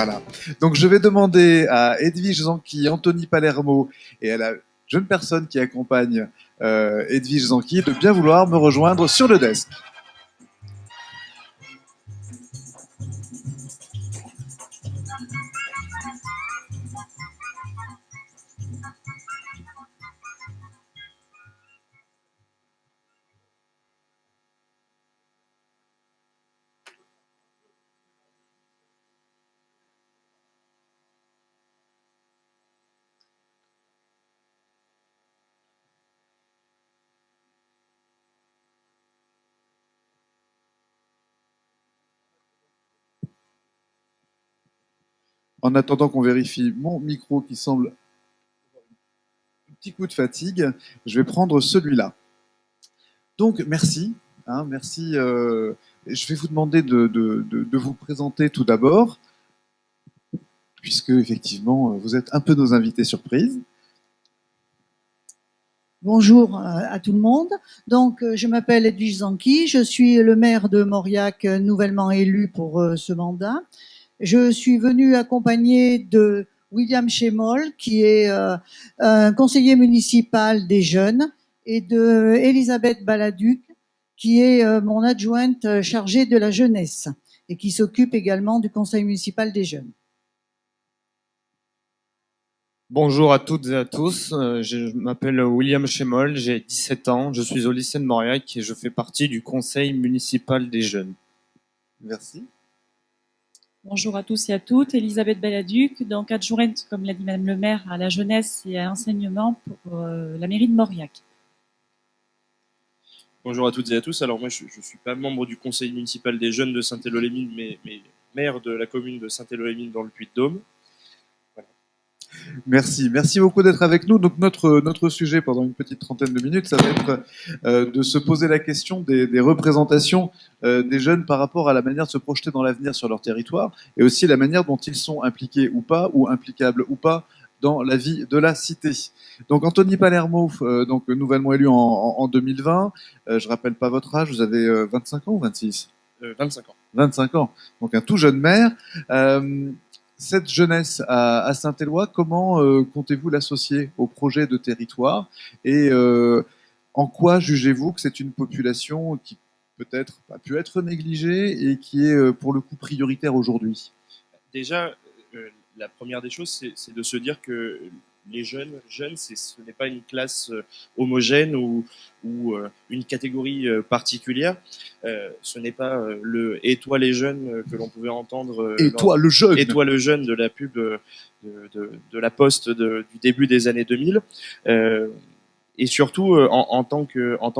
Voilà. Donc je vais demander à Edwige Zanqui, Anthony Palermo et à la jeune personne qui accompagne Edwige Zanqui de bien vouloir me rejoindre sur le desk. En attendant qu'on vérifie mon micro qui semble un petit coup de fatigue, je vais prendre celui-là. Donc merci, merci. Je vais vous demander de vous présenter tout d'abord, puisque effectivement vous êtes un peu nos invités surprises. Bonjour à tout le monde. Donc, je m'appelle Edwige Zanqui, je suis le maire de Mauriac, nouvellement élu pour ce mandat. Je suis venue accompagnée de William Chémol, qui est un conseiller municipal des jeunes, et de Elisabeth Baladuc, qui est mon adjointe chargée de la jeunesse et qui s'occupe également du conseil municipal des jeunes. Bonjour à toutes et à tous, je m'appelle William Chémol, j'ai 17 ans, je suis au lycée de Mauriac et je fais partie du conseil municipal des jeunes. Merci. Bonjour à tous et à toutes, Elisabeth Baladuc, donc adjointe, comme l'a dit Madame le maire, à la jeunesse et à l'enseignement pour la mairie de Mauriac. Bonjour à toutes et à tous, alors moi je ne suis pas membre du conseil municipal des jeunes de Saint-Élo-les-Mines, mais maire de la commune de Saint-Élo-les-Mines dans le Puy-de-Dôme. Merci, merci beaucoup d'être avec nous. Donc notre sujet pendant une petite trentaine de minutes, ça va être de se poser la question des représentations des jeunes par rapport à la manière de se projeter dans l'avenir sur leur territoire et aussi la manière dont ils sont impliqués ou pas, ou implicables ou pas dans la vie de la cité. Donc Anthony Palermo, donc nouvellement élu en 2020, je rappelle pas votre âge, vous avez 25 ans ou 26 25 ans. 25 ans, donc un tout jeune maire. Cette jeunesse à Saint-Éloi, comment comptez-vous l'associer au projet de territoire et en quoi jugez-vous que c'est une population qui peut-être a pu être négligée et qui est pour le coup prioritaire aujourd'hui? Déjà, la première des choses, c'est de se dire que les jeunes, ce n'est pas une classe homogène ou une catégorie particulière. Ce n'est pas le « et toi les jeunes » que l'on pouvait entendre. Et toi le jeune. Et toi le jeune de la pub de la Poste du début des années 2000. Et surtout en tant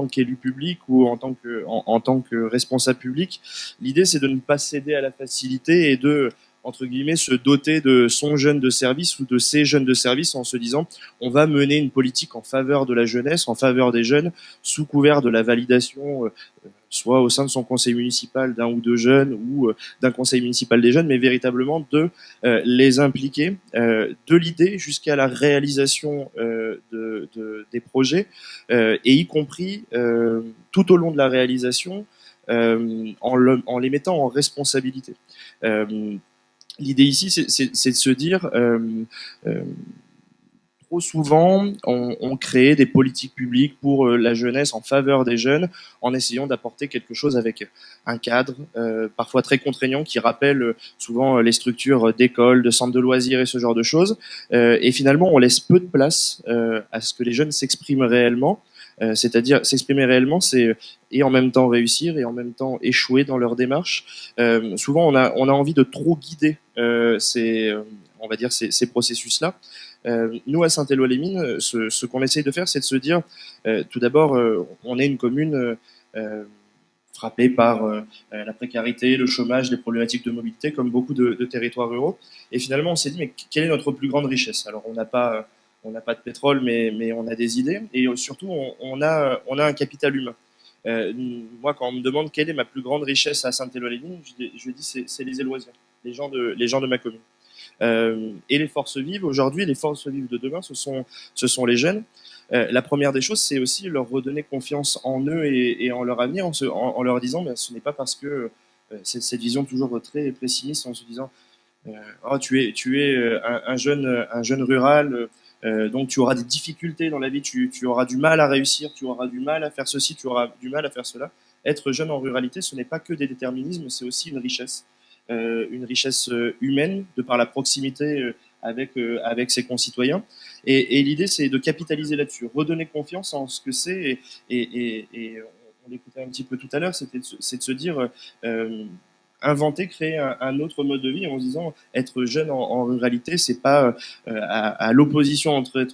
qu'élu public ou en tant que responsable public, l'idée c'est de ne pas céder à la facilité et de entre guillemets se doter de son jeune de service ou de ses jeunes de service en se disant on va mener une politique en faveur de la jeunesse, en faveur des jeunes, sous couvert de la validation soit au sein de son conseil municipal d'un ou deux jeunes ou d'un conseil municipal des jeunes, mais véritablement de les impliquer de l'idée jusqu'à la réalisation des projets et y compris tout au long de la réalisation en les mettant en responsabilité. L'idée ici, c'est de se dire trop souvent, on crée des politiques publiques pour la jeunesse en faveur des jeunes, en essayant d'apporter quelque chose avec un cadre parfois très contraignant qui rappelle souvent les structures d'écoles, de centres de loisirs et ce genre de choses. Et finalement, on laisse peu de place à ce que les jeunes s'expriment réellement. C'est-à-dire s'exprimer réellement, c'est et en même temps réussir et en même temps échouer dans leur démarche. Souvent, on a envie de trop guider on va dire ces processus-là. Nous, à Saint-Élo-les-Mines, ce qu'on essaye de faire, c'est de se dire, tout d'abord, on est une commune frappée par la précarité, le chômage, les problématiques de mobilité, comme beaucoup de territoires ruraux. Et finalement, on s'est dit, mais quelle est notre plus grande richesse? Alors, on n'a pas de pétrole, mais on a des idées. Et surtout, on a un capital humain. Moi, quand on me demande quelle est ma plus grande richesse à Saint-Élo-les-Mines, je dis c'est les Éloisiens, les gens de ma commune. Et les forces vives, aujourd'hui, les forces vives de demain, ce sont les jeunes. La première des choses, c'est aussi leur redonner confiance en eux et en leur avenir, en leur disant, ce n'est pas parce que c'est cette vision toujours très pessimiste, en se disant oh, tu es un jeune rural, donc tu auras des difficultés dans la vie, tu auras du mal à réussir, tu auras du mal à faire ceci, tu auras du mal à faire cela. Être jeune en ruralité, ce n'est pas que des déterminismes, c'est aussi une richesse humaine de par la proximité avec ses concitoyens. Et l'idée, c'est de capitaliser là-dessus, redonner confiance en ce que c'est. Et on l'écoutait un petit peu tout à l'heure, c'est de se dire inventer, créer un autre mode de vie en se disant être jeune en ruralité, c'est pas à l'opposition entre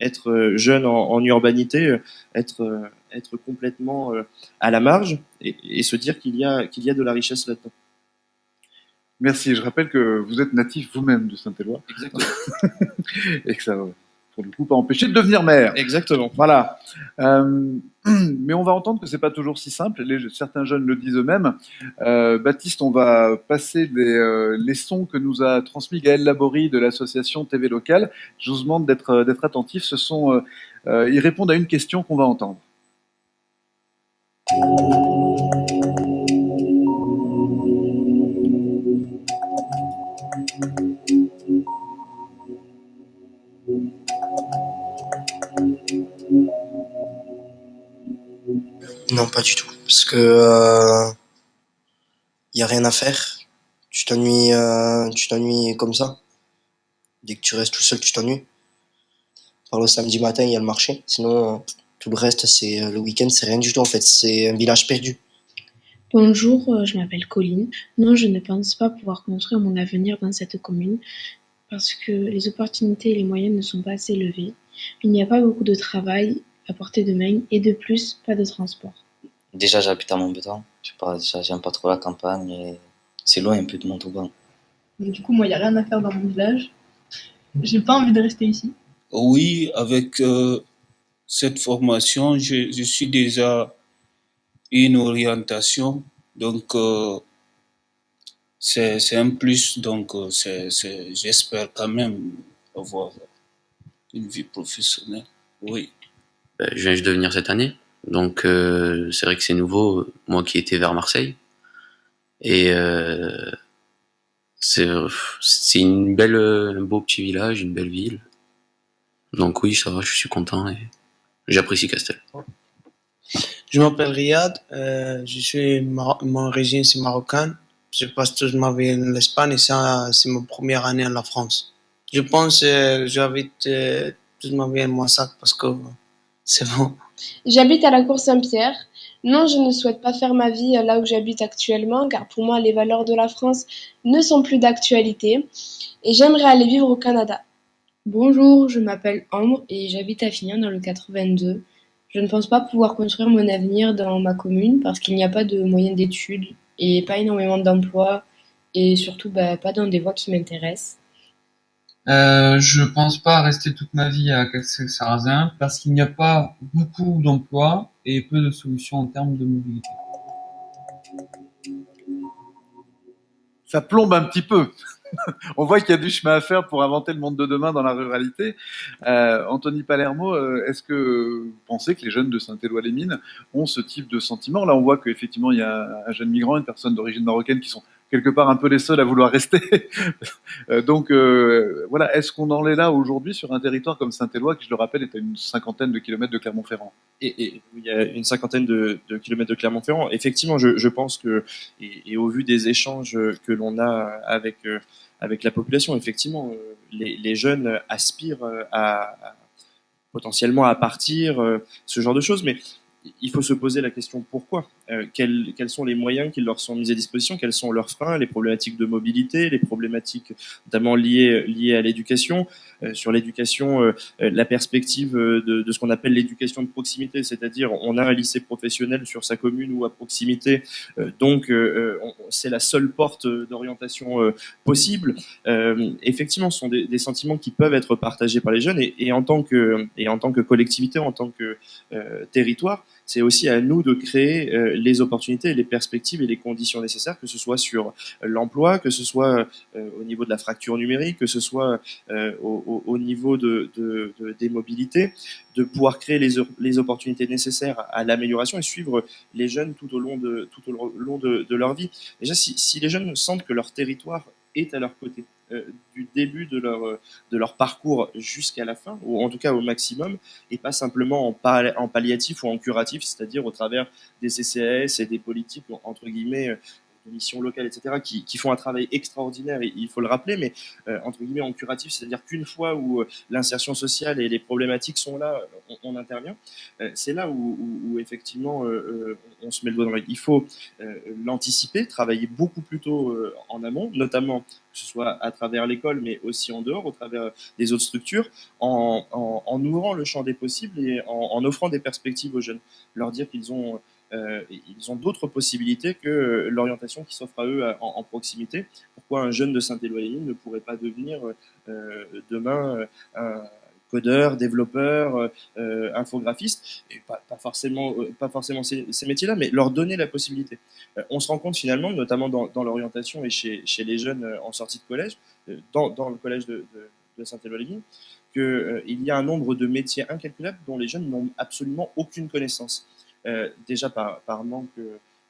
être jeune en urbanité, être complètement à la marge et se dire qu'il y a de la richesse là-dedans. Merci. Je rappelle que vous êtes natif vous-même de Saint-Éloi. Exactement. Et que ça va, pour le coup, pas empêcher de devenir maire. Exactement. Voilà. Mais on va entendre que c'est pas toujours si simple. Certains jeunes le disent eux-mêmes. Baptiste, on va passer les sons que nous a transmis Gaël Laborie de l'association TV Locale. Je vous demande d'être attentifs. Ils répondent à une question qu'on va entendre. Non, pas du tout. Parce que y a rien à faire. Tu t'ennuies comme ça. Dès que tu restes tout seul, tu t'ennuies. Par le samedi matin, il y a le marché. Sinon, tout le reste, c'est le week-end, c'est rien du tout en fait. C'est un village perdu. Bonjour, je m'appelle Colline. Non, je ne pense pas pouvoir construire mon avenir dans cette commune parce que les opportunités et les moyens ne sont pas assez élevés. Il n'y a pas beaucoup de travail à portée de main et de plus, pas de transport. Déjà, j'habite à Montbéton. Je sais pas, déjà, j'aime pas trop la campagne et c'est loin un peu de Montauban. Du coup, moi, il n'y a rien à faire dans mon village. J'ai pas envie de rester ici. Oui, avec cette formation, je suis déjà une orientation, donc c'est un plus, donc j'espère quand même avoir une vie professionnelle, oui. Je viens juste de venir cette année, donc c'est vrai que c'est nouveau, moi qui étais vers Marseille, et c'est un beau petit village, une belle ville, donc oui, ça va, je suis content et j'apprécie Castel. Je m'appelle Riyad, mon origine c'est marocaine. Je passe toute ma vie en Espagne et ça c'est ma première année en la France. Je pense que j'habite toute ma vie en Moissac parce que c'est bon. J'habite à la Cour Saint-Pierre. Non, je ne souhaite pas faire ma vie là où j'habite actuellement car pour moi les valeurs de la France ne sont plus d'actualité et j'aimerais aller vivre au Canada. Bonjour, je m'appelle Ambre et j'habite à Fignan dans le 82. Je ne pense pas pouvoir construire mon avenir dans ma commune parce qu'il n'y a pas de moyens d'études et pas énormément d'emplois et surtout pas dans des voies qui m'intéressent. Je pense pas rester toute ma vie à Castel-Sarrazin parce qu'il n'y a pas beaucoup d'emplois et peu de solutions en termes de mobilité. Ça plombe un petit peu. On voit qu'il y a du chemin à faire pour inventer le monde de demain dans la ruralité. Anthony Palermo, est-ce que vous pensez que les jeunes de Saint-Éloi-les-Mines ont ce type de sentiment? Là, on voit qu'effectivement, il y a un jeune migrant, une personne d'origine marocaine qui sont quelque part un peu les seuls à vouloir rester. Donc, voilà, est-ce qu'on en est là aujourd'hui sur un territoire comme Saint-Éloi, qui, je le rappelle, est à une 50aine de kilomètres de Clermont-Ferrand? Et il y a une 50aine de kilomètres de Clermont-Ferrand. Effectivement, je pense que, et au vu des échanges que l'on a avec la population, effectivement, les jeunes aspirent potentiellement à partir, ce genre de choses, mais il faut se poser la question pourquoi. Quels sont les moyens qui leur sont mis à disposition, quels sont leurs freins, les problématiques de mobilité, les problématiques notamment liées à l'éducation. Sur l'éducation, la perspective de ce qu'on appelle l'éducation de proximité, c'est-à-dire on a un lycée professionnel sur sa commune ou à proximité, donc c'est la seule porte d'orientation possible. Effectivement, ce sont des sentiments qui peuvent être partagés par les jeunes et en tant que collectivité, en tant que territoire, c'est aussi à nous de créer les opportunités, les perspectives et les conditions nécessaires, que ce soit sur l'emploi, que ce soit au niveau de la fracture numérique, que ce soit au niveau des mobilités, de pouvoir créer les opportunités nécessaires à l'amélioration et suivre les jeunes tout au long de leur vie. Déjà, si les jeunes sentent que leur territoire est à leur côté. Du début de leur parcours jusqu'à la fin, ou en tout cas au maximum, et pas simplement en palliatif ou en curatif, c'est-à-dire au travers des CCAS et des politiques, entre guillemets, de missions locales, etc., qui font un travail extraordinaire, et il faut le rappeler, mais entre guillemets en curatif, c'est-à-dire qu'une fois où l'insertion sociale et les problématiques sont là, on intervient. C'est là où effectivement on se met le doigt dans l'œil. Il faut l'anticiper, travailler beaucoup plus tôt en amont, notamment que ce soit à travers l'école, mais aussi en dehors, au travers des autres structures, en ouvrant le champ des possibles et en offrant des perspectives aux jeunes. Leur dire qu'ils ont d'autres possibilités que l'orientation qui s'offre à eux en proximité. Pourquoi un jeune de Saint-Éloigny ne pourrait pas devenir demain un codeur, développeur, infographiste, et pas forcément ces métiers-là, mais leur donner la possibilité. On se rend compte finalement, notamment dans l'orientation et chez les jeunes en sortie de collège, dans le collège de Saint-Éloigny, qu'il y a un nombre de métiers incalculables dont les jeunes n'ont absolument aucune connaissance. Déjà par manque,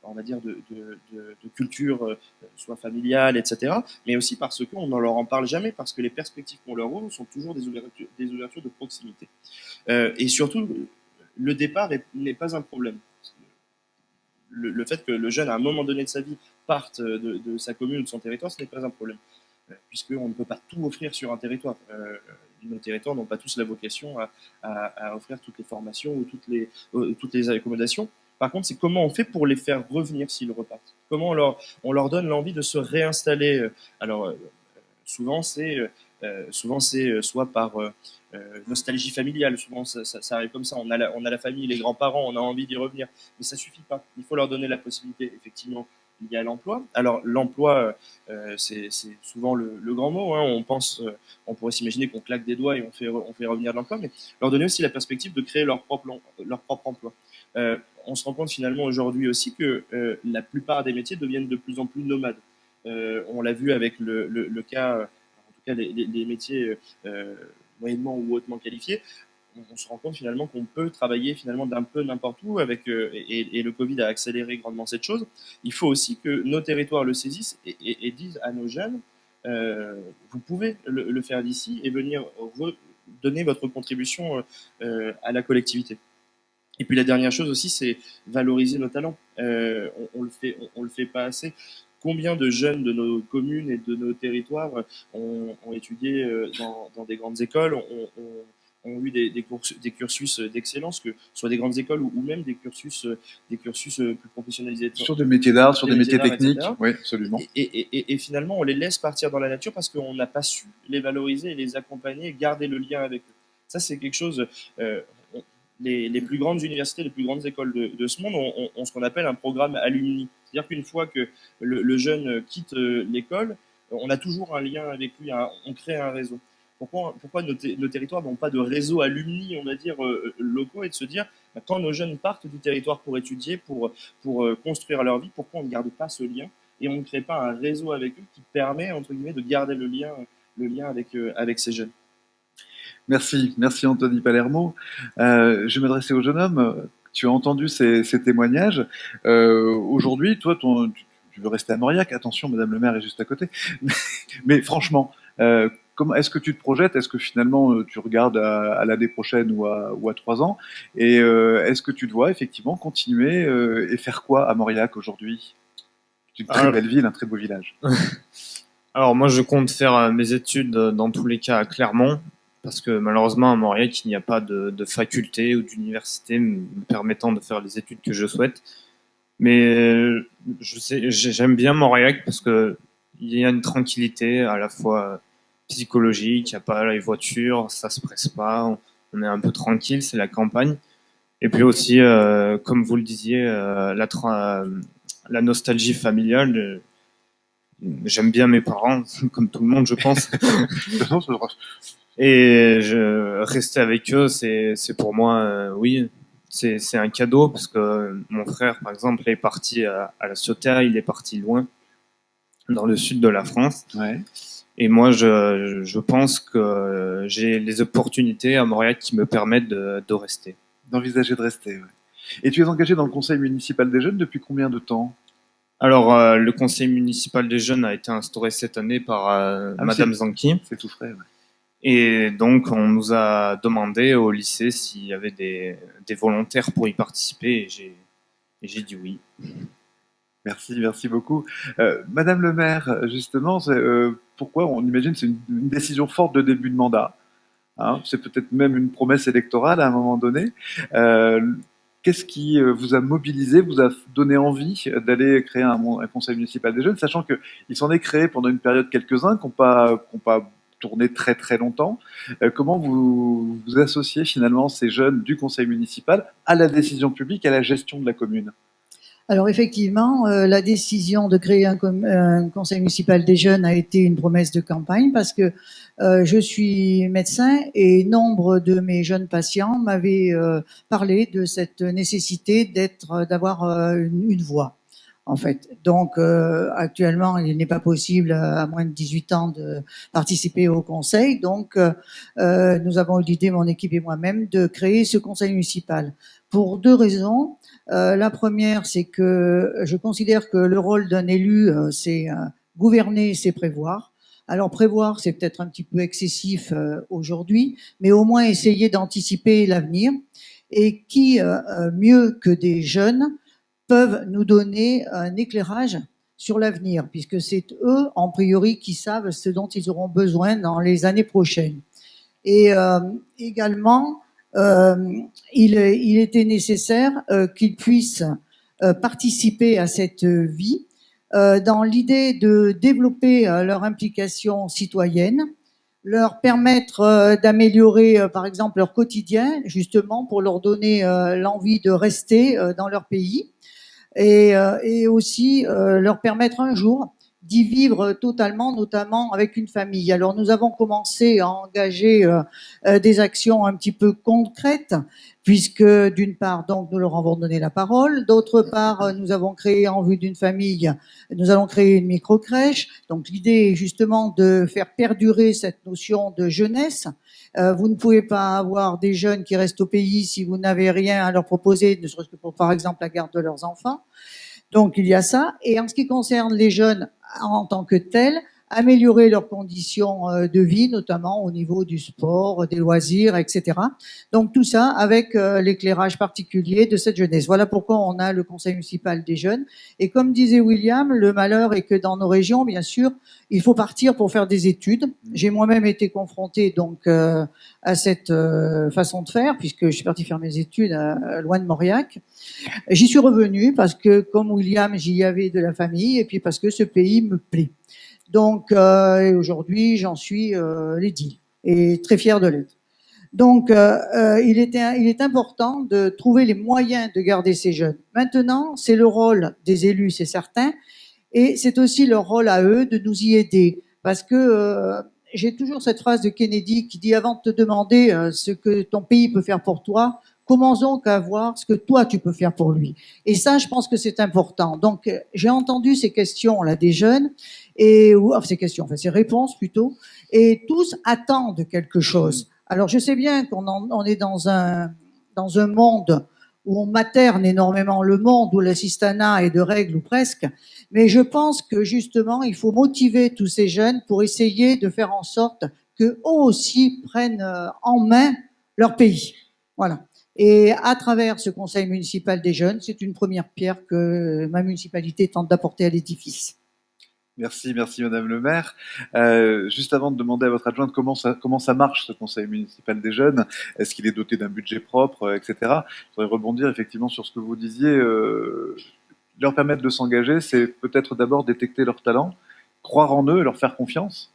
on va dire, de culture, soit familiale, etc., mais aussi parce qu'on ne leur en parle jamais, parce que les perspectives qu'on leur ouvre sont toujours des ouvertures de proximité. Et surtout, le départ n'est pas un problème. Le fait que le jeune, à un moment donné de sa vie, parte de sa commune ou de son territoire, ce n'est pas un problème, puisqu'on ne peut pas tout offrir sur un territoire. Nos territoires n'ont pas tous la vocation à offrir toutes les formations ou toutes les accommodations. Par contre, c'est comment on fait pour les faire revenir s'ils repartent. Comment on leur donne l'envie de se réinstaller. Alors, souvent, c'est soit par nostalgie familiale. Souvent, ça arrive comme ça. On a la famille, les grands-parents, on a envie d'y revenir. Mais ça suffit pas. Il faut leur donner la possibilité, effectivement. Il y a l'emploi. Alors l'emploi, c'est souvent le grand mot. Hein. On pourrait s'imaginer qu'on claque des doigts et on fait revenir de l'emploi, mais leur donner aussi la perspective de créer leur propre emploi. On se rend compte finalement aujourd'hui aussi que la plupart des métiers deviennent de plus en plus nomades. On l'a vu avec le cas, en tout cas les métiers moyennement ou hautement qualifiés. On se rend compte finalement qu'on peut travailler finalement d'un peu n'importe où et le Covid a accéléré grandement cette chose. Il faut aussi que nos territoires le saisissent et disent à nos jeunes, vous pouvez le faire d'ici et venir donner votre contribution à la collectivité. Et puis la dernière chose aussi, c'est valoriser nos talents. On le fait pas assez. Combien de jeunes de nos communes et de nos territoires ont étudié dans des grandes écoles, ont eu des cursus d'excellence, que ce soit des grandes écoles ou même des cursus plus professionnalisés. Sur des métiers d'art, sur des métiers techniques, etc. oui, absolument. Et finalement, on les laisse partir dans la nature parce qu'on n'a pas su les valoriser et les accompagner, garder le lien avec eux. Ça, c'est quelque chose... les plus grandes universités, les plus grandes écoles de ce monde ont ce qu'on appelle un programme alumni. C'est-à-dire qu'une fois que le jeune quitte l'école, on a toujours un lien avec lui, on crée un réseau. Pourquoi nos territoires n'ont pas de réseau alumni, on va dire, locaux, et de se dire, quand nos jeunes partent du territoire pour étudier, pour construire leur vie, pourquoi on ne garde pas ce lien et on ne crée pas un réseau avec eux qui permet, entre guillemets, de garder le lien avec ces jeunes. Merci Anthony Palermo. Je vais m'adresser au jeune homme. Tu as entendu ces témoignages. Aujourd'hui, toi, tu veux rester à Mauriac. Attention, Madame le maire est juste à côté. Mais franchement, est-ce que tu te projettes? Est-ce que finalement tu regardes à l'année prochaine ou à 3 ans? Et est-ce que tu te vois effectivement continuer et faire quoi à Mauriac aujourd'hui? C'est une très belle ville, un très beau village. Alors moi, je compte faire mes études dans tous les cas à Clermont, parce que malheureusement à Mauriac, il n'y a pas de faculté ou d'université me permettant de faire les études que je souhaite. Mais j'aime bien Mauriac parce que il y a une tranquillité à la fois psychologique, il n'y a pas les voitures, ça se presse pas, on est un peu tranquille, c'est la campagne. Et puis aussi, comme vous le disiez, la nostalgie familiale. J'aime bien mes parents, comme tout le monde, je pense. Et rester avec eux, c'est pour moi, oui, c'est un cadeau parce que mon frère, par exemple, est parti à La Ciotat, il est parti loin, dans le sud de la France. Ouais. Et moi, je pense que j'ai les opportunités à Mauriac qui me permettent de rester. D'envisager de rester, ouais. Et tu es engagé dans le conseil municipal des jeunes depuis combien de temps? Alors, le conseil municipal des jeunes a été instauré cette année par Madame Zanki. C'est tout frais. Ouais. Et donc, on nous a demandé au lycée s'il y avait des volontaires pour y participer, et j'ai dit oui. Merci beaucoup. Madame le maire, justement, pourquoi on imagine c'est une décision forte de début de mandat. Hein, c'est peut-être même une promesse électorale à un moment donné. Qu'est-ce qui vous a mobilisé, vous a donné envie d'aller créer un conseil municipal des jeunes, sachant qu'il s'en est créé pendant une période quelques-uns qui n'ont pas tourné très très longtemps. Comment vous associez finalement ces jeunes du conseil municipal à la décision publique, à la gestion de la commune? Alors effectivement, la décision de créer un conseil municipal des jeunes a été une promesse de campagne parce que je suis médecin et nombre de mes jeunes patients m'avaient parlé de cette nécessité d'avoir une voix. En fait. Donc, actuellement, il n'est pas possible à moins de 18 ans de participer au conseil. Donc, nous avons eu l'idée, mon équipe et moi-même, de créer ce conseil municipal. Pour deux raisons. La première, c'est que je considère que le rôle d'un élu, c'est gouverner, c'est prévoir. Alors prévoir, c'est peut-être un petit peu excessif aujourd'hui, mais au moins essayer d'anticiper l'avenir. Et qui, mieux que des jeunes, peuvent nous donner un éclairage sur l'avenir, puisque c'est eux, en priori, qui savent ce dont ils auront besoin dans les années prochaines. Et également, il était nécessaire qu'ils puissent participer à cette vie dans l'idée de développer leur implication citoyenne, leur permettre d'améliorer, par exemple, leur quotidien, justement pour leur donner l'envie de rester dans leur pays, et aussi leur permettre un jour d'y vivre totalement, notamment avec une famille. Alors nous avons commencé à engager des actions un petit peu concrètes, puisque d'une part, donc, nous leur avons donné la parole, d'autre part, nous avons créé en vue d'une famille, nous allons créer une micro-crèche. Donc l'idée est justement de faire perdurer cette notion de jeunesse. Vous ne pouvez pas avoir des jeunes qui restent au pays si vous n'avez rien à leur proposer, ne serait-ce que pour, par exemple, la garde de leurs enfants. Donc il y a ça. Et en ce qui concerne les jeunes en tant que tels, améliorer leurs conditions de vie, notamment au niveau du sport, des loisirs, etc. Donc tout ça avec l'éclairage particulier de cette jeunesse. Voilà pourquoi on a le conseil municipal des jeunes. Et comme disait William, le malheur est que dans nos régions, bien sûr, il faut partir pour faire des études. J'ai moi-même été confrontée donc à cette façon de faire, puisque je suis partie faire mes études loin de Mauriac. J'y suis revenue parce que, comme William, j'y avais de la famille, et puis parce que ce pays me plaît. Donc, aujourd'hui, j'en suis l'édile et très fière de l'être. Donc, il est important de trouver les moyens de garder ces jeunes. Maintenant, c'est le rôle des élus, c'est certain, et c'est aussi leur rôle à eux de nous y aider. Parce que j'ai toujours cette phrase de Kennedy qui dit « Avant de te demander ce que ton pays peut faire pour toi, commençons donc à voir ce que toi, tu peux faire pour lui. » Et ça, je pense que c'est important. Donc, j'ai entendu ces questions-là des jeunes, ces réponses plutôt, et tous attendent quelque chose. Alors, je sais bien qu'on est dans un monde où on materne énormément le monde, où l'assistanat est de règles ou presque, mais je pense que justement, il faut motiver tous ces jeunes pour essayer de faire en sorte qu'eux aussi prennent en main leur pays. Voilà. Et à travers ce conseil municipal des jeunes, c'est une première pierre que ma municipalité tente d'apporter à l'édifice. Merci Madame le maire. Juste avant de demander à votre adjointe comment ça marche ce conseil municipal des jeunes, est-ce qu'il est doté d'un budget propre, etc. Je voudrais rebondir effectivement sur ce que vous disiez. Leur permettre de s'engager, c'est peut-être d'abord détecter leurs talents, croire en eux, leur faire confiance,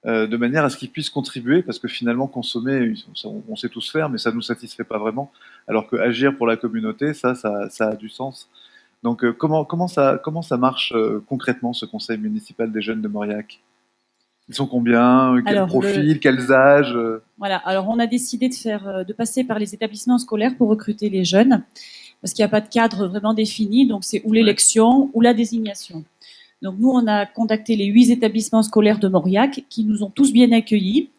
de manière à ce qu'ils puissent contribuer, parce que finalement consommer, on sait tous faire, mais ça ne nous satisfait pas vraiment, alors que agir pour la communauté, ça a du sens. Donc comment ça marche concrètement, ce conseil municipal des jeunes de Mauriac? Ils sont combien? Quel profil? Quels âges? Voilà, alors on a décidé de passer par les établissements scolaires pour recruter les jeunes, parce qu'il n'y a pas de cadre vraiment défini, donc c'est ou l'élection ou la désignation. Donc nous, on a contacté les 8 établissements scolaires de Mauriac, qui nous ont tous bien accueillis,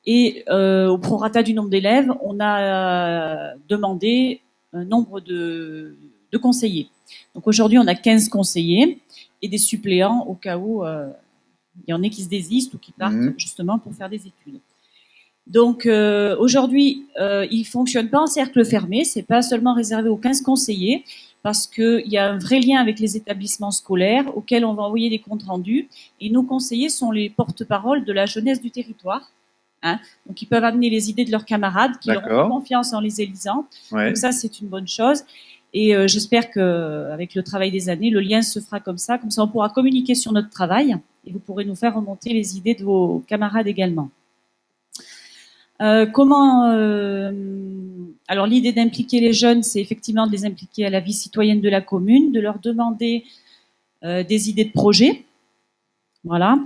et au prorata du nombre d'élèves, on a demandé un nombre de conseillers. Donc aujourd'hui, on a 15 conseillers et des suppléants au cas où il y en a qui se désistent ou qui partent justement pour faire des études. Donc aujourd'hui, il fonctionne pas en cercle fermé, c'est pas seulement réservé aux 15 conseillers, parce qu'il y a un vrai lien avec les établissements scolaires auxquels on va envoyer des comptes rendus, et nos conseillers sont les porte-parole de la jeunesse du territoire. Hein, donc ils peuvent amener les idées de leurs camarades qui leur ont confiance en les élisant. Donc ça, c'est une bonne chose. Et j'espère qu'avec le travail des années, le lien se fera comme ça on pourra communiquer sur notre travail et vous pourrez nous faire remonter les idées de vos camarades également. Alors l'idée d'impliquer les jeunes, c'est effectivement de les impliquer à la vie citoyenne de la commune, de leur demander des idées de projets, voilà,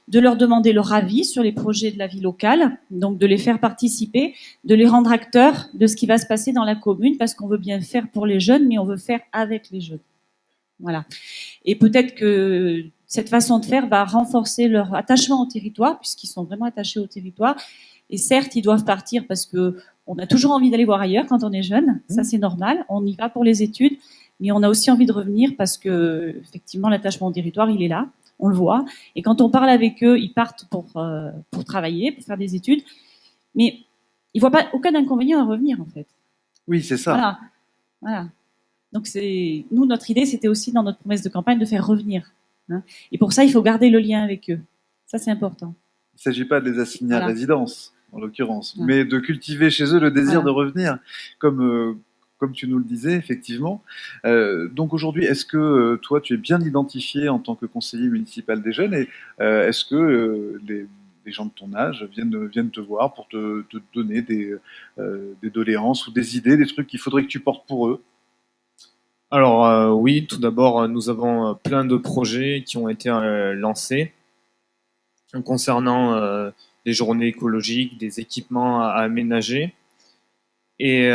de leur demander leur avis sur les projets de la vie locale, donc de les faire participer, de les rendre acteurs de ce qui va se passer dans la commune, parce qu'on veut bien faire pour les jeunes, mais on veut faire avec les jeunes. Voilà. Et peut-être que cette façon de faire va renforcer leur attachement au territoire, puisqu'ils sont vraiment attachés au territoire. Et certes, ils doivent partir parce que on a toujours envie d'aller voir ailleurs quand on est jeune. Ça, c'est normal. On y va pour les études, mais on a aussi envie de revenir parce que, effectivement, l'attachement au territoire, il est là. On le voit. Et quand on parle avec eux, ils partent pour travailler, pour faire des études. Mais ils voient pas aucun inconvénient à revenir, en fait. Oui, c'est ça. Voilà. Donc, nous, notre idée, c'était aussi dans notre promesse de campagne de faire revenir. Hein. Et pour ça, il faut garder le lien avec eux. Ça, c'est important. Il ne s'agit pas de les assigner à résidence, en l'occurrence, mais de cultiver chez eux le désir de revenir, comme tu nous le disais, effectivement. Donc aujourd'hui, est-ce que toi, tu es bien identifié en tant que conseiller municipal des jeunes et est-ce que les gens de ton âge viennent te voir pour te donner des doléances ou des idées, des trucs qu'il faudrait que tu portes pour eux? Alors oui, tout d'abord, nous avons plein de projets qui ont été lancés concernant des journées écologiques, des équipements à aménager. Et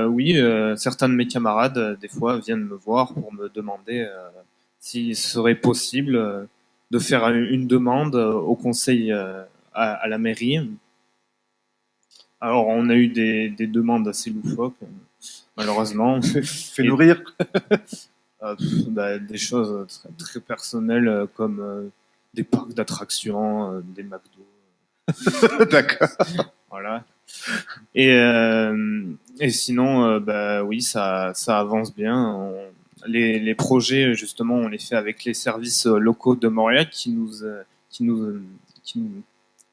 oui, certains de mes camarades, des fois, viennent me voir pour me demander s'il serait possible de faire une demande au conseil à la mairie. Alors, on a eu des demandes assez loufoques, malheureusement. Fais-nous rire. Des choses très, très personnelles comme des parcs d'attractions, des McDo. D'accord. Voilà. Et sinon, oui, ça avance bien. Les projets, justement, on les fait avec les services locaux de Montréal qui nous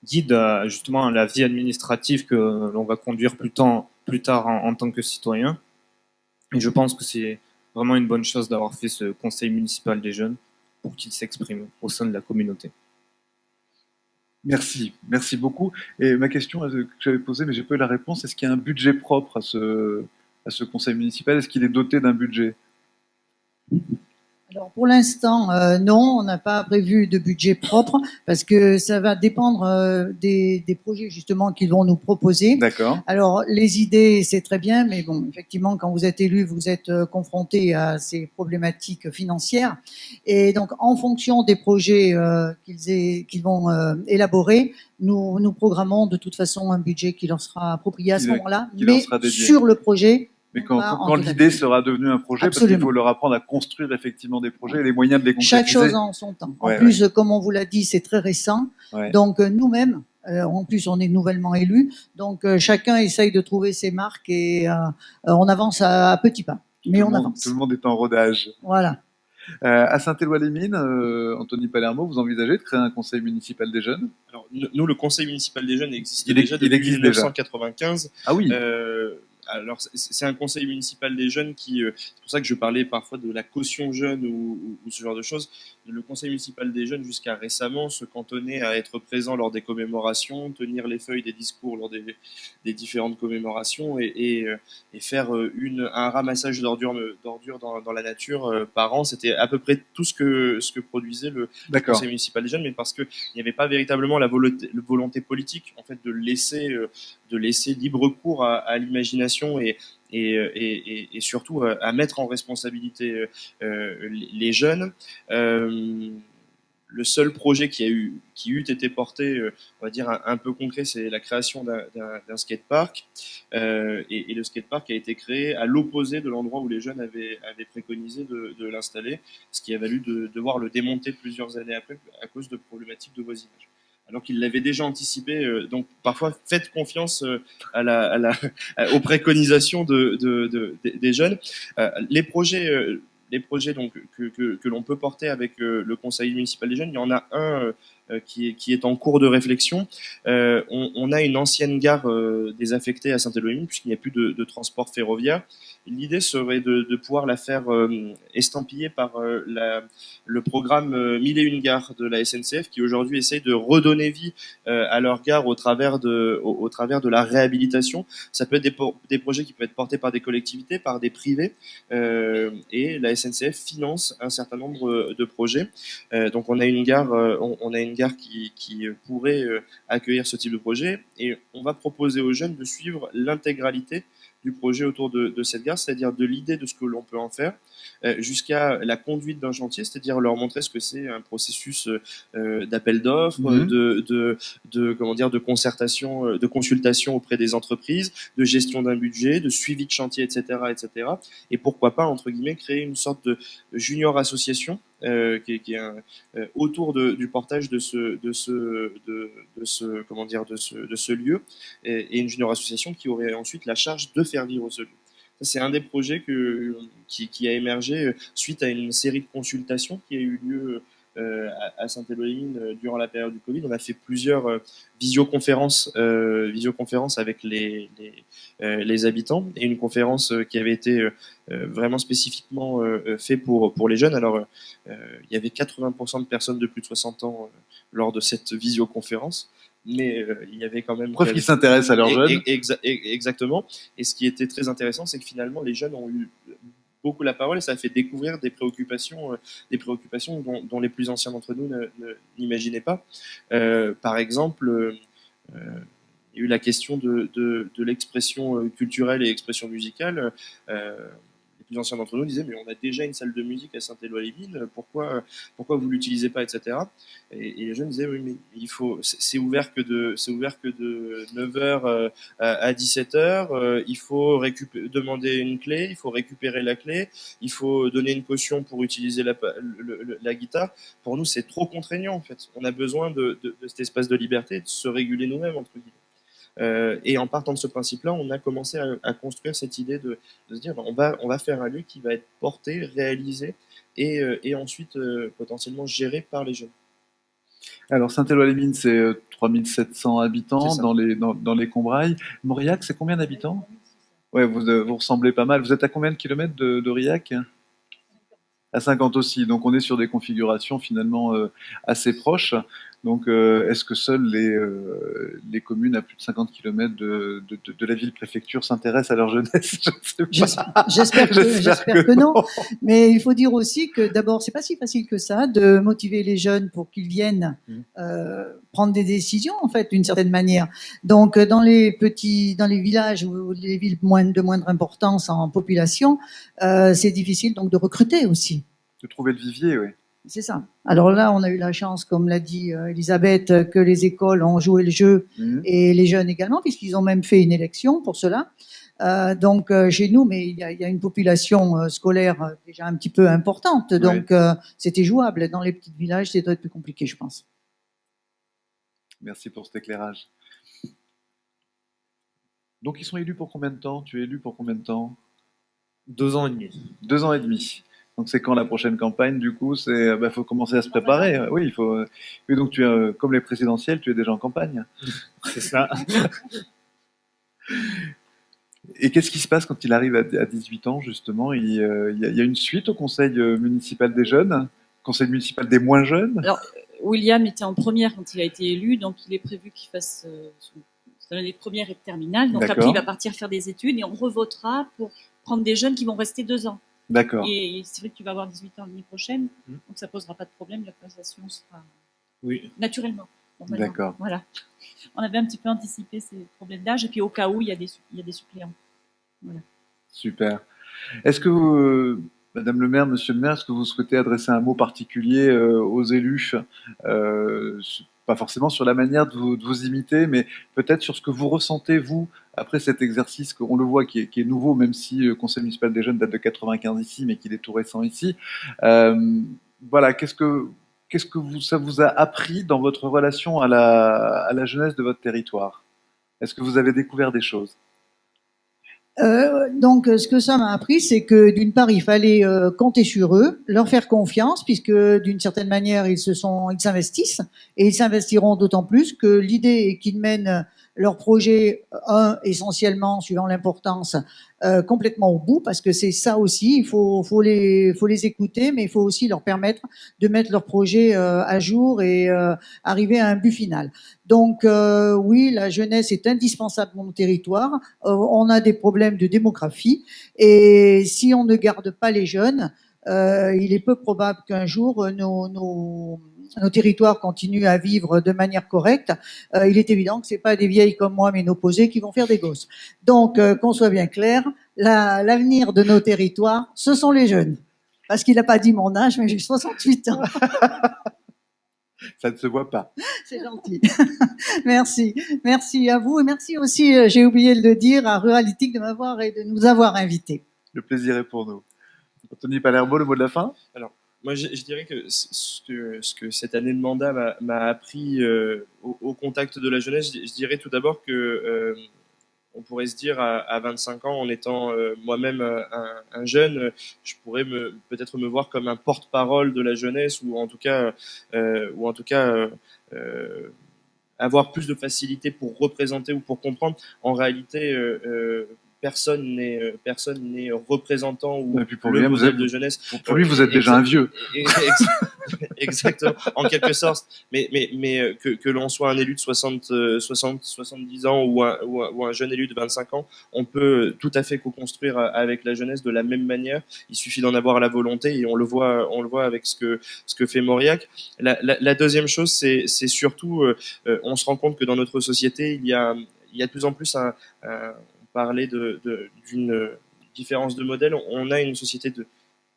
guident justement à la vie administrative que l'on va conduire plus tard en tant que citoyen. Et je pense que c'est vraiment une bonne chose d'avoir fait ce conseil municipal des jeunes pour qu'ils s'expriment au sein de la communauté. Merci beaucoup. Et ma question que j'avais posée, mais j'ai pas eu la réponse, est-ce qu'il y a un budget propre à ce conseil municipal? Est-ce qu'il est doté d'un budget? Alors pour l'instant, non, on n'a pas prévu de budget propre parce que ça va dépendre des projets justement qu'ils vont nous proposer. D'accord. Alors les idées, c'est très bien, mais bon, effectivement, quand vous êtes élu, vous êtes confronté à ces problématiques financières. Et donc, en fonction des projets qu'ils vont élaborer, nous programmons de toute façon un budget qui leur sera approprié à ce moment-là, mais sur le projet. Mais quand l'idée sera devenue un projet, Absolument. Parce qu'il faut leur apprendre à construire effectivement des projets et les moyens de les concrétiser. Chaque chose en son temps. En plus, comme on vous l'a dit, c'est très récent. Donc nous-mêmes, en plus, on est nouvellement élus. Donc chacun essaye de trouver ses marques et on avance à petits pas. Mais on avance. Tout le monde est en rodage. Voilà. À Saint-Éloi-les-Mines, Anthony Palermo, vous envisagez de créer un conseil municipal des jeunes? Alors, nous, le conseil municipal des jeunes existe déjà depuis 1995. Ah oui. Alors, c'est un conseil municipal des jeunes qui, c'est pour ça que je parlais parfois de la caution jeune ou ce genre de choses. Le conseil municipal des jeunes, jusqu'à récemment, se cantonnait à être présent lors des commémorations, tenir les feuilles des discours lors des différentes commémorations et faire un ramassage d'ordures dans la nature par an. C'était à peu près tout ce que produisait le conseil municipal des jeunes, mais parce qu'il n'y avait pas véritablement la volonté politique, en fait, de laisser libre cours à l'imagination et surtout à mettre en responsabilité les jeunes. le seul projet qui eût été porté, on va dire un peu concret, c'est la création d'un skatepark. Et le skatepark a été créé à l'opposé de l'endroit où les jeunes avaient préconisé de l'installer, ce qui a valu de devoir le démonter plusieurs années après à cause de problématiques de voisinage. Alors qu'ils l'avaient déjà anticipé. Donc parfois, faites confiance aux préconisations des jeunes. Les projets donc, que l'on peut porter avec le conseil municipal des jeunes, il y en a un qui est en cours de réflexion. On a une ancienne gare désaffectée à Saint-Éloigny, puisqu'il n'y a plus de transport ferroviaire. L'idée serait de pouvoir la faire estampiller par le programme 1001 gares de la SNCF, qui aujourd'hui essaye de redonner vie à leur gare au travers de la réhabilitation. Ça peut être des projets qui peuvent être portés par des collectivités, par des privés, et la SNCF finance un certain nombre de projets. Donc on a une gare qui pourrait accueillir ce type de projet, et on va proposer aux jeunes de suivre l'intégralité du projet autour de cette gare, c'est-à-dire de l'idée de ce que l'on peut en faire, jusqu'à la conduite d'un chantier, c'est-à-dire leur montrer ce que c'est un processus d'appel d'offres, de concertation, de consultation auprès des entreprises, de gestion d'un budget, de suivi de chantier, etc., etc. Et pourquoi pas, entre guillemets, créer une sorte de junior association qui est autour du portage de ce lieu, et une junior association qui aurait ensuite la charge de faire vivre ce lieu. C'est un des projets qui a émergé suite à une série de consultations qui a eu lieu à Saint-Éloigny durant la période du Covid. On a fait plusieurs visioconférences avec les habitants, et une conférence qui avait été vraiment spécifiquement faite pour les jeunes. Alors, il y avait 80% de personnes de plus de 60 ans lors de cette visioconférence. Mais il y avait quand même... Preuve qu'ils s'intéressent à leurs jeunes. Exactement. Et ce qui était très intéressant, c'est que finalement, les jeunes ont eu beaucoup la parole, et ça a fait découvrir des préoccupations dont les plus anciens d'entre nous n'imaginaient pas. Par exemple, il y a eu la question de l'expression culturelle et expression musicale. Les plus anciens d'entre nous disaient, mais on a déjà une salle de musique à Saint-Éloi-les-Mines, pourquoi vous l'utilisez pas, etc. Et les jeunes disaient, oui, mais c'est ouvert que de 9h à 17h, il faut demander une clé, il faut récupérer la clé, il faut donner une caution pour utiliser la guitare. Pour nous, c'est trop contraignant, en fait. On a besoin de cet espace de liberté, de se réguler nous-mêmes, entre guillemets. Et en partant de ce principe-là, on a commencé à construire cette idée de se dire, on va faire un lieu qui va être porté, réalisé, et ensuite potentiellement géré par les jeunes. Alors Saint-Éloi-les-Mines, c'est 3700 habitants dans les Combrailles. Mauriac, c'est combien d'habitants? Ouais, vous ressemblez pas mal. Vous êtes à combien de kilomètres d'Aurillac? À 50 aussi. Donc on est sur des configurations finalement assez proches. Donc est-ce que seules les communes à plus de 50 km de la ville-préfecture s'intéressent à leur jeunesse? J'espère que non. Mais il faut dire aussi que d'abord, c'est pas si facile que ça de motiver les jeunes pour qu'ils viennent prendre des décisions, en fait, d'une certaine manière. Donc dans les villages ou les villes de moindre importance en population, c'est difficile donc de recruter aussi. De trouver le vivier, oui. C'est ça. Alors là, on a eu la chance, comme l'a dit Elisabeth, que les écoles ont joué le jeu, et les jeunes également, puisqu'ils ont même fait une élection pour cela. Donc chez nous, mais il y a une population scolaire déjà un petit peu importante, donc c'était jouable. Dans les petits villages, c'est peut-être plus compliqué, je pense. Merci pour cet éclairage. Donc ils sont élus pour combien de temps? Tu es élu pour combien de temps? 2 ans et demi. 2 ans et demi. Donc c'est quand la prochaine campagne? Du coup, faut commencer à se préparer. Oui, il faut. Oui, donc tu es comme les présidentielles, tu es déjà en campagne. C'est ça. Et qu'est-ce qui se passe quand il arrive à 18 ans, justement? Il y a une suite au conseil municipal des jeunes, conseil municipal des moins jeunes? Alors, William était en première quand il a été élu, donc il est prévu qu'il fasse son année de première et de terminale. Donc après, il va partir faire des études, et on revotera pour prendre des jeunes qui vont rester 2 ans. D'accord. Et c'est vrai que tu vas avoir 18 ans l'année prochaine, donc ça ne posera pas de problème, la passation sera naturellement. Bon, d'accord. Voilà. On avait un petit peu anticipé ces problèmes d'âge, et puis au cas où, il y a des suppléants. Voilà. Super. Est-ce que Madame le maire, monsieur le maire, est-ce que vous souhaitez adresser un mot particulier aux élus, pas forcément sur la manière de vous imiter, mais peut-être sur ce que vous ressentez, vous, après cet exercice, qu'on le voit, qui est nouveau, même si le Conseil municipal des jeunes date de 95 ici, mais qu'il est tout récent ici. Voilà, qu'est-ce que ça vous a appris dans votre relation à la jeunesse de votre territoire? Est-ce que vous avez découvert des choses? Donc, ce que ça m'a appris, c'est que d'une part, il fallait compter sur eux, leur faire confiance, puisque d'une certaine manière, ils s'investissent, et ils s'investiront d'autant plus que l'idée est qu'ils mènent leur projet, essentiellement, suivant l'importance, complètement au bout, parce que c'est ça aussi, il faut les écouter, mais il faut aussi leur permettre de mettre leur projet à jour et arriver à un but final. Donc oui, la jeunesse est indispensable pour nos territoires. On a des problèmes de démographie et si on ne garde pas les jeunes, il est peu probable qu'un jour nos territoires continuent à vivre de manière correcte. Il est évident que c'est pas des vieilles comme moi ménopausées qui vont faire des gosses. Donc qu'on soit bien clair, l'avenir de nos territoires, ce sont les jeunes. Parce qu'il n'a pas dit mon âge, mais j'ai 68 ans. Ça ne se voit pas. C'est gentil. Merci. Merci à vous et merci aussi, j'ai oublié de le dire, à Ruralitique de m'avoir et de nous avoir invités. Le plaisir est pour nous. Anthony Palermo, le mot de la fin? Alors, moi, je dirais que ce que cette année de mandat m'a appris au contact de la jeunesse, je dirais tout d'abord que on pourrait se dire à 25 ans, en étant moi-même un jeune, je pourrais peut-être me voir comme un porte-parole de la jeunesse ou en tout cas avoir plus de facilité pour représenter ou pour comprendre. En réalité, personne n'est représentant ou le modèle de jeunesse. Pour lui, vous êtes déjà un vieux. Exactement, en quelque sorte. Mais que l'on soit un élu de 70 ans ou un jeune élu de 25 ans, on peut tout à fait co-construire avec la jeunesse de la même manière. Il suffit d'en avoir la volonté et on le voit avec ce que fait Mauriac. La deuxième chose, c'est surtout, on se rend compte que dans notre société, il y a de plus en plus parler d'une différence de modèle. On a une société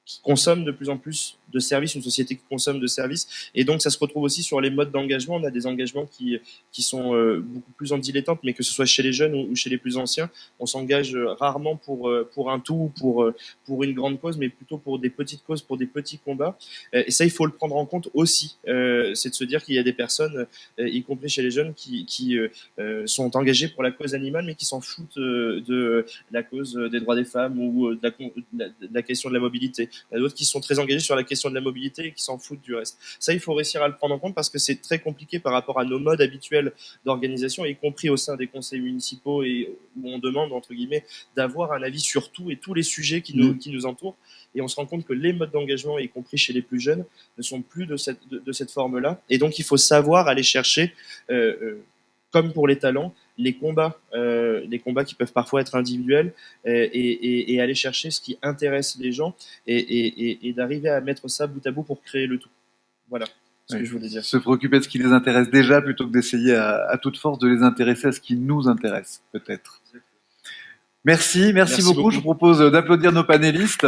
qui consomme de plus en plus de services, une société qui consomme de services, et donc ça se retrouve aussi sur les modes d'engagement. On a des engagements qui sont beaucoup plus en dilettante, mais que ce soit chez les jeunes ou chez les plus anciens, on s'engage rarement pour un tout, pour une grande cause, mais plutôt pour des petites causes, pour des petits combats. Et ça, il faut le prendre en compte aussi. C'est de se dire qu'il y a des personnes, y compris chez les jeunes, qui sont engagées pour la cause animale, mais qui s'en foutent de la cause des droits des femmes ou de la question de la mobilité. Il y a d'autres qui sont très engagés sur la question de la mobilité et qui s'en foutent du reste. Ça, il faut réussir à le prendre en compte parce que c'est très compliqué par rapport à nos modes habituels d'organisation, y compris au sein des conseils municipaux et où on demande, entre guillemets, d'avoir un avis sur tout et tous les sujets qui nous entourent. Et on se rend compte que les modes d'engagement, y compris chez les plus jeunes, ne sont plus de cette forme-là. Et donc, il faut savoir aller chercher, comme pour les talents, les combats qui peuvent parfois être individuels et aller chercher ce qui intéresse les gens et d'arriver à mettre ça bout à bout pour créer le tout. Voilà ce que je voulais dire. Se préoccuper de ce qui les intéresse déjà plutôt que d'essayer à toute force de les intéresser à ce qui nous intéresse, peut-être. Merci beaucoup. Je vous propose d'applaudir nos panélistes.